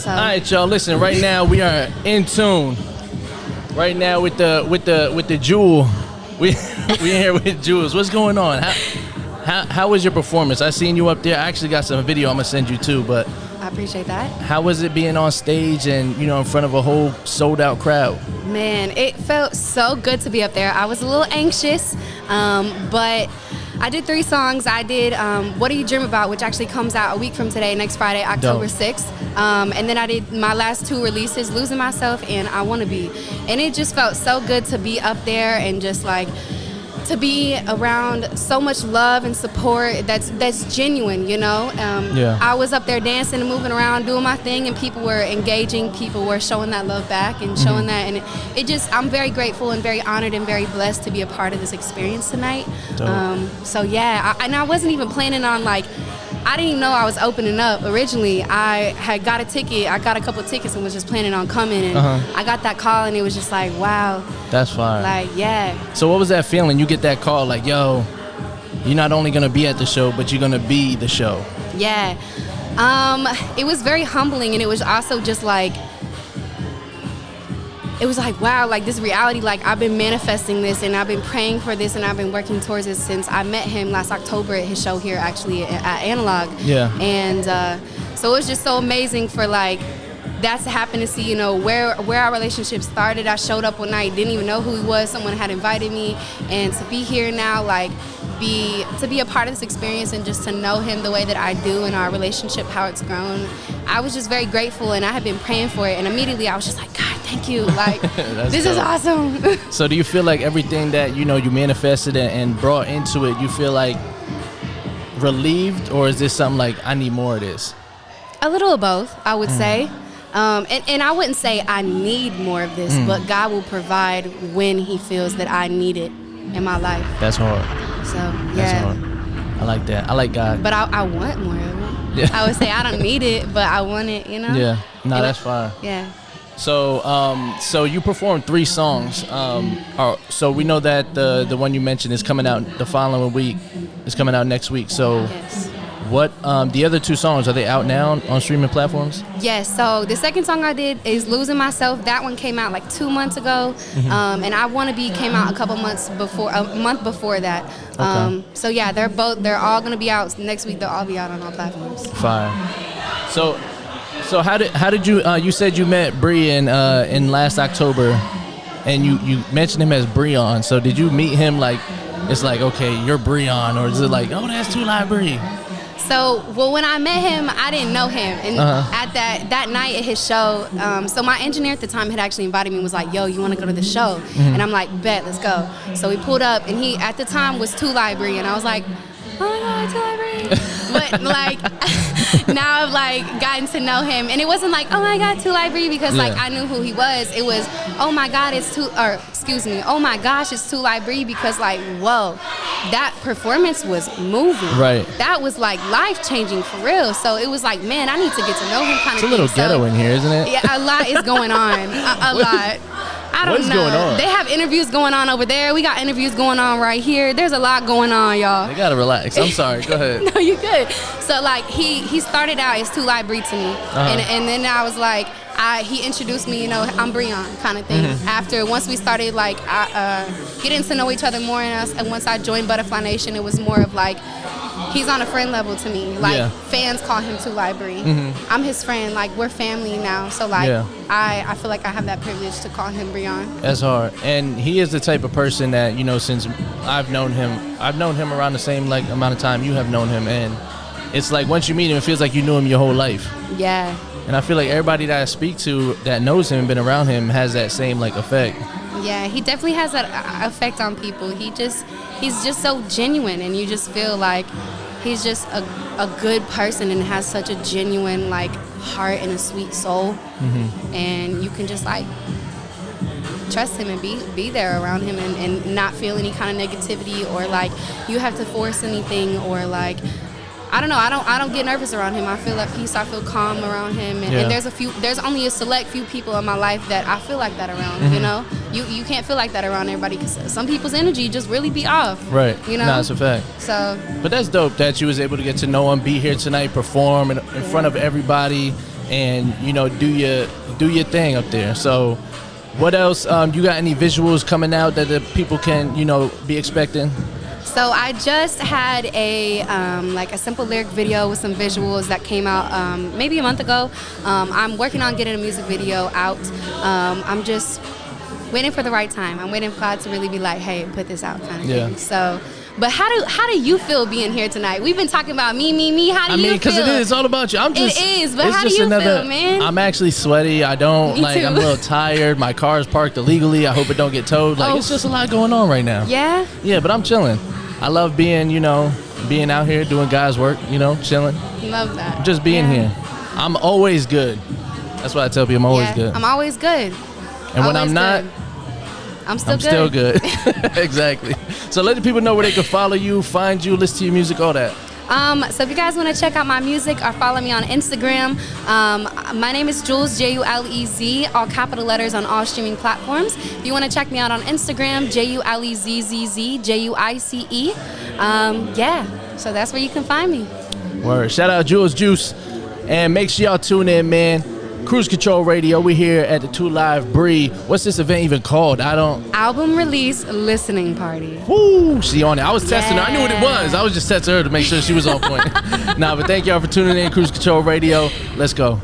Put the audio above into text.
So. All right, y'all. Listen, right now we are in tune. Right now with the Jewel, we here with Julez. What's going on? How was your performance? I seen you up there. I actually got some video I'm gonna send you too. But I appreciate that. How was it being on stage and in front of a whole sold out crowd? Man, it felt so good to be up there. I was a little anxious, but I did 3 songs. I did What Do You Dream About, which actually comes out a week from today, next Friday, October 6th. And then I did my last 2 releases, Losing Myself and I Wanna Be. And it just felt so good to be up there and just like to be around so much love and support that's genuine, Yeah. I was up there dancing and moving around, doing my thing, and people were engaging, people were showing that love back and showing that, and I'm very grateful and very honored and very blessed to be a part of this experience tonight. So yeah, I wasn't even planning on I didn't even know I was opening up originally. I had got a ticket. I got a couple tickets and was just planning on coming. And I got that call and it was just like, wow. That's fire. Yeah. So what was that feeling? You get that call like, yo, you're not only going to be at the show, but you're going to be the show. Yeah. It was very humbling, and it was also just it was like, wow, this reality, I've been manifesting this and I've been praying for this and I've been working towards it since I met him last October at his show here actually at Analog. Yeah. And so it was just so amazing for that to happen to see, where our relationship started. I showed up one night, didn't even know who he was. Someone had invited me, and to be here now, to be a part of this experience and just to know him the way that I do and our relationship, how it's grown, I was just very grateful, and I had been praying for it, and immediately I was just like, God, thank you. This is awesome. So do you feel like everything that, you manifested and brought into it, you feel relieved, or is this something I need more of this? A little of both, I would say. And I wouldn't say I need more of this, but God will provide when he feels that I need it in my life. That's hard. So, yeah. That's hard. I like that. I like God. But I want more of it. Yeah. I would say I don't need it, but I want it, Yeah. No, that's fine. Yeah. So you performed 3 songs. So we know that the one you mentioned is coming out the following week. It's coming out next week. So yes. What the other 2 songs, are they out now on streaming platforms? Yes. So the second song I did is Losing Myself. That one came out 2 months ago, and I Wanna Be came out a month before that. Okay. So yeah, they're all gonna be out next week. They'll all be out on all platforms. Fire. So how did you you said you met Bree in last October, and you mentioned him as Breon. So did you meet him it's okay, you're Breon, or is it oh, that's 2'Live Bree? So, when I met him, I didn't know him. And at that night at his show, so my engineer at the time had actually invited me and was like, yo, you want to go to the show? And I'm like, bet, let's go. So we pulled up, and he, at the time, was 2'Live Bree, and I was like, oh my God, 2'Live Bree. But, now I've, gotten to know him. And it wasn't oh my God, 2'Live Bree, because, I knew who he was. It was, oh my God, oh my gosh, it's 2'Live Bree, because, whoa, that performance was moving. Right. That was, life-changing for real. So it was man, I need to get to know him kind of thing. It's a little ghetto in here, isn't it? Yeah, a lot is going on. A lot. I don't know. What's going on? They have interviews going on over there. We got interviews going on right here. There's a lot going on, y'all. They gotta relax. I'm sorry. Go ahead. No, you good. So he started out as 2'Live Bree to me, and then I was he introduced me, I'm Breon kind of thing. After once we started getting to know each other more, and once I joined Butterfly Nation, it was more of he's on a friend level to me. Fans call him 2'Live Bree. I'm his friend. Like, we're family now. So, like, I feel like I have that privilege to call him Breon. That's hard. And he is the type of person that, you know, since I've known him around the same, like, amount of time you have known him. And it's like, once you meet him, it feels like you knew him your whole life. Yeah. And I feel like everybody that I speak to that knows him and been around him has that same, like, effect. Yeah, he definitely has that effect on people. He's just so genuine, and you just feel like he's just a good person and has such a genuine, like, heart and a sweet soul. Mm-hmm. And you can just, like, trust him and be there around him and not feel any kind of negativity, or, like, you have to force anything, or, like, I don't know. I don't get nervous around him. I feel at peace. I feel calm around him. And there's only a select few people in my life that I feel like that around. Mm-hmm. You know, you can't feel like that around everybody, because some people's energy just really be off. Right. You know. No, that's a fact. So. But that's dope that you was able to get to know him, be here tonight, perform in front of everybody, and do your thing up there. So what else? You got any visuals coming out that the people can be expecting? So I just had a simple lyric video with some visuals that came out maybe a month ago. I'm working on getting a music video out. I'm just waiting for the right time. I'm waiting for God to really be like, hey, put this out kind of thing. So, but how do you feel being here tonight? We've been talking about me. How do you feel? Because it's all about you. It is, but how do you feel, man? I'm actually sweaty. I'm a little tired. My car is parked illegally. I hope it don't get towed. It's just a lot going on right now. Yeah? Yeah, but I'm chilling. I love being, being out here doing God's work, chilling. Love that. Just being here. I'm always good. That's what I tell people. I'm always good. I'm always good. And when I'm not, I'm still good. Exactly. So let the people know where they can follow you, find you, listen to your music, all that. So if you guys want to check out my music or follow me on Instagram, my name is Julez, Julez, all capital letters on all streaming platforms. If you want to check me out on Instagram, Julezzz, Juice. So that's where you can find me. Word. Shout out Julez Juice. And make sure y'all tune in, man. Cruise Control Radio. We're here at the 2'Live Bree. What's this event even called? Album release listening party. Woo! She on it. I was testing her. I knew what it was. I was just testing her to make sure she was on point. But thank y'all for tuning in. Cruise Control Radio. Let's go.